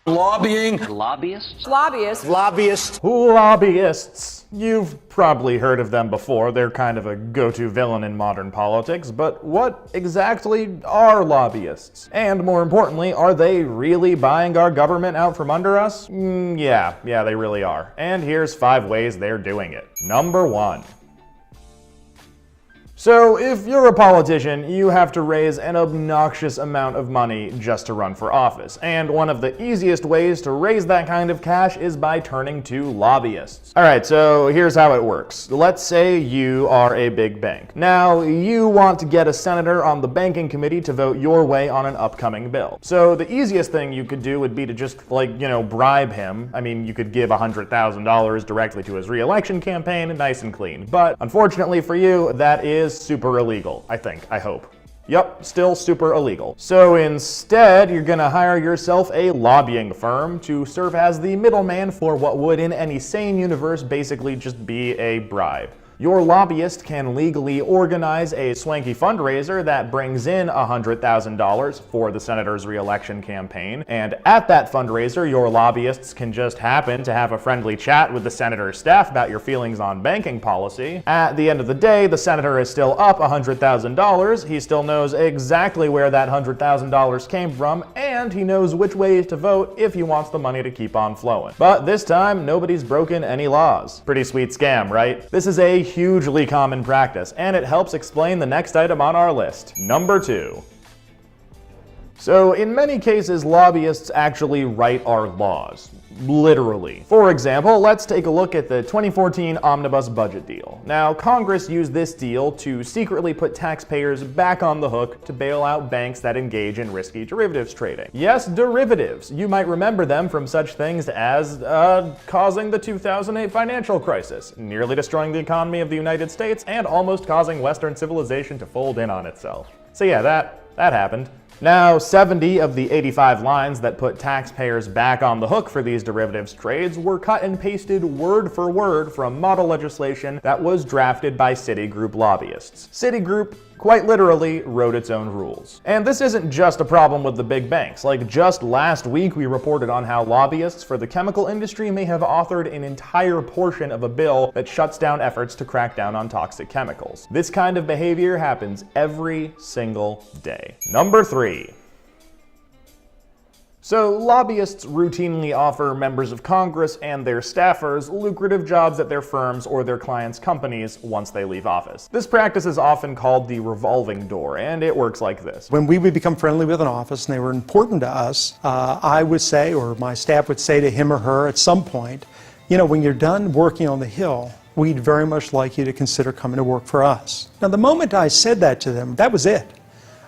Lobbying. Lobbyists? Lobbyists. Lobbyists. Lobbyists. You've probably heard of them before. They're kind of a go-to villain in modern politics, but what exactly are lobbyists? And more importantly, are they really buying our government out from under us? Yeah, they really are. And here's 5 ways they're doing it. Number 1. So, if you're a politician, you have to raise an obnoxious amount of money just to run for office. And one of the easiest ways to raise that kind of cash is by turning to lobbyists. Alright, so here's how it works. Let's say you are a big bank. Now, you want to get a senator on the banking committee to vote your way on an upcoming bill. So, the easiest thing you could do would be to just, bribe him. I mean, you could give $100,000 directly to his re-election campaign, nice and clean. But, unfortunately for you, that is super illegal, I hope. Yup, still super illegal. So instead, you're gonna hire yourself a lobbying firm to serve as the middleman for what would, in any sane universe, basically just be a bribe. Your lobbyist can legally organize a swanky fundraiser that brings in $100,000 for the senator's re-election campaign, and at that fundraiser, your lobbyists can just happen to have a friendly chat with the senator's staff about your feelings on banking policy. At the end of the day, the senator is still up $100,000, he still knows exactly where that $100,000 came from, and he knows which way to vote if he wants the money to keep on flowing. But this time, nobody's broken any laws. Pretty sweet scam, right? This is a hugely common practice, and it helps explain the next item on our list. Number 2. So, in many cases, lobbyists actually write our laws. Literally. For example, let's take a look at the 2014 Omnibus Budget deal. Now, Congress used this deal to secretly put taxpayers back on the hook to bail out banks that engage in risky derivatives trading. Yes, derivatives. You might remember them from such things as causing the 2008 financial crisis, nearly destroying the economy of the United States, and almost causing Western civilization to fold in on itself. So yeah, that happened. Now, 70 of the 85 lines that put taxpayers back on the hook for these derivatives trades were cut and pasted word for word from model legislation that was drafted by Citigroup lobbyists. Citigroup quite literally wrote its own rules. And this isn't just a problem with the big banks. Like, just last week we reported on how lobbyists for the chemical industry may have authored an entire portion of a bill that shuts down efforts to crack down on toxic chemicals. This kind of behavior happens every single day. Number 3. So, lobbyists routinely offer members of Congress and their staffers lucrative jobs at their firms or their clients' companies once they leave office. This practice is often called the revolving door, and it works like this. When we would become friendly with an office and they were important to us, I would say, or my staff would say to him or her at some point, when you're done working on the Hill, we'd very much like you to consider coming to work for us. Now, the moment I said that to them, that was it.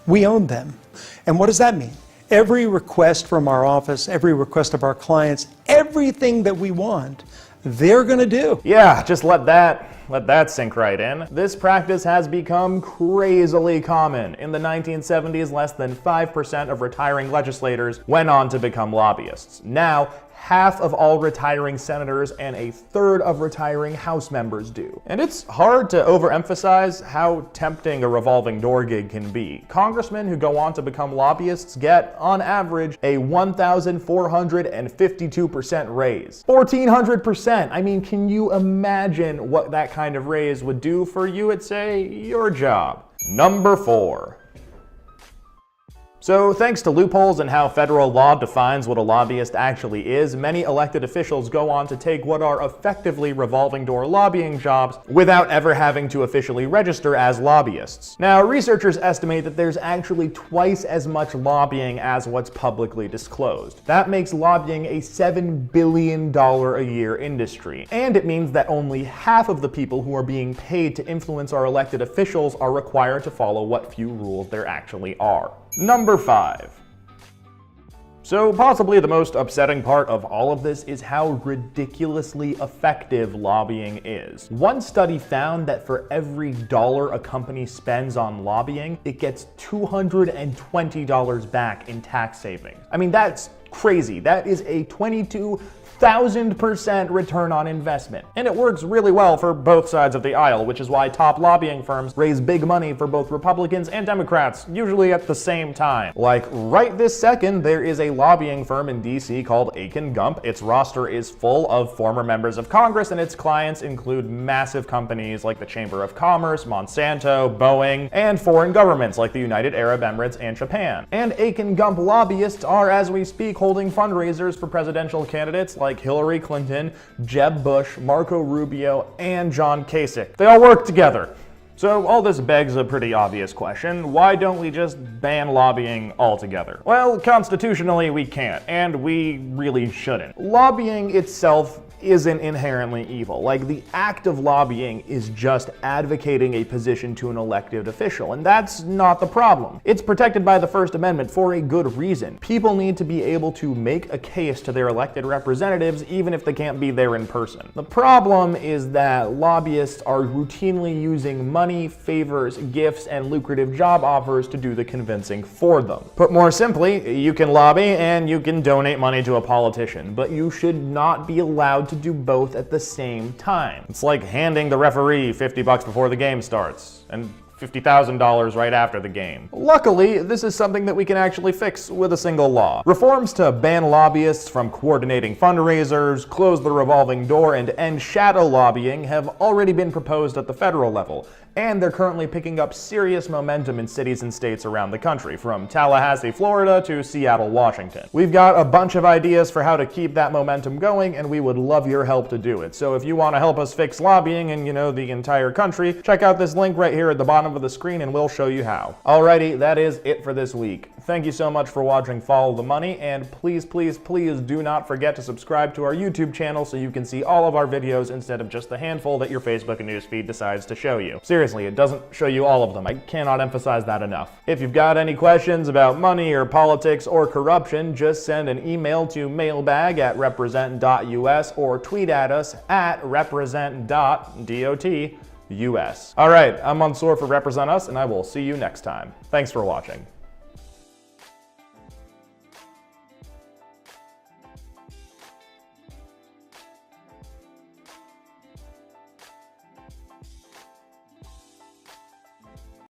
We owned them. And what does that mean? Every request from our office, every request of our clients, everything that we want, they're going to do. Yeah, just let that sink right in. This practice has become crazily common. In the 1970s, less than 5% of retiring legislators went on to become lobbyists. Now, half of all retiring senators and a third of retiring House members do. And it's hard to overemphasize how tempting a revolving door gig can be. Congressmen who go on to become lobbyists get, on average, a 1,452% raise. 1,400%! I mean, can you imagine what that kind of raise would do for you at, say, your job? Number 4. So, thanks to loopholes in how federal law defines what a lobbyist actually is, many elected officials go on to take what are effectively revolving door lobbying jobs without ever having to officially register as lobbyists. Now, researchers estimate that there's actually twice as much lobbying as what's publicly disclosed. That makes lobbying a $7 billion a year industry. And it means that only half of the people who are being paid to influence our elected officials are required to follow what few rules there actually are. Number 5. So possibly the most upsetting part of all of this is how ridiculously effective lobbying is. One study found that for every dollar a company spends on lobbying, it gets $220 back in tax savings. I mean, that's crazy. That is a $22 1,000% return on investment. And it works really well for both sides of the aisle, which is why top lobbying firms raise big money for both Republicans and Democrats, usually at the same time. Like right this second, there is a lobbying firm in DC called Gov't. Its roster is full of former members of Congress, and its clients include massive companies like the Chamber of Commerce, Monsanto, Boeing, and foreign governments like the United Arab Emirates and Japan. And Gov't lobbyists are, as we speak, holding fundraisers for presidential candidates like Hillary Clinton, Jeb Bush, Marco Rubio, and John Kasich. They all work together. So all this begs a pretty obvious question. Why don't we just ban lobbying altogether? Well, constitutionally we can't, and we really shouldn't. Lobbying itself isn't inherently evil. Like, the act of lobbying is just advocating a position to an elected official, and that's not the problem. It's protected by the First Amendment for a good reason. People need to be able to make a case to their elected representatives even if they can't be there in person. The problem is that lobbyists are routinely using money, favors, gifts, and lucrative job offers to do the convincing for them. Put more simply, you can lobby and you can donate money to a politician, but you should not be allowed to do both at the same time. It's like handing the referee $50 before the game starts and $50,000 right after the game. Luckily, this is something that we can actually fix with a single law. Reforms to ban lobbyists from coordinating fundraisers, close the revolving door, and end shadow lobbying have already been proposed at the federal level, and they're currently picking up serious momentum in cities and states around the country, from Tallahassee, Florida to Seattle, Washington. We've got a bunch of ideas for how to keep that momentum going, and we would love your help to do it. So if you want to help us fix lobbying in, the entire country, check out this link right here at the bottom of the screen and we'll show you how. Alrighty, that is it for this week. Thank you so much for watching Follow the Money, and please, please, please do not forget to subscribe to our YouTube channel so you can see all of our videos instead of just the handful that your Facebook newsfeed decides to show you. Seriously, it doesn't show you all of them. I cannot emphasize that enough. If you've got any questions about money or politics or corruption, just send an email to mailbag@represent.us or tweet at us at represent.dot.us. All right, I'm Mansoor for Represent Us, and I will see you next time. Thanks for watching.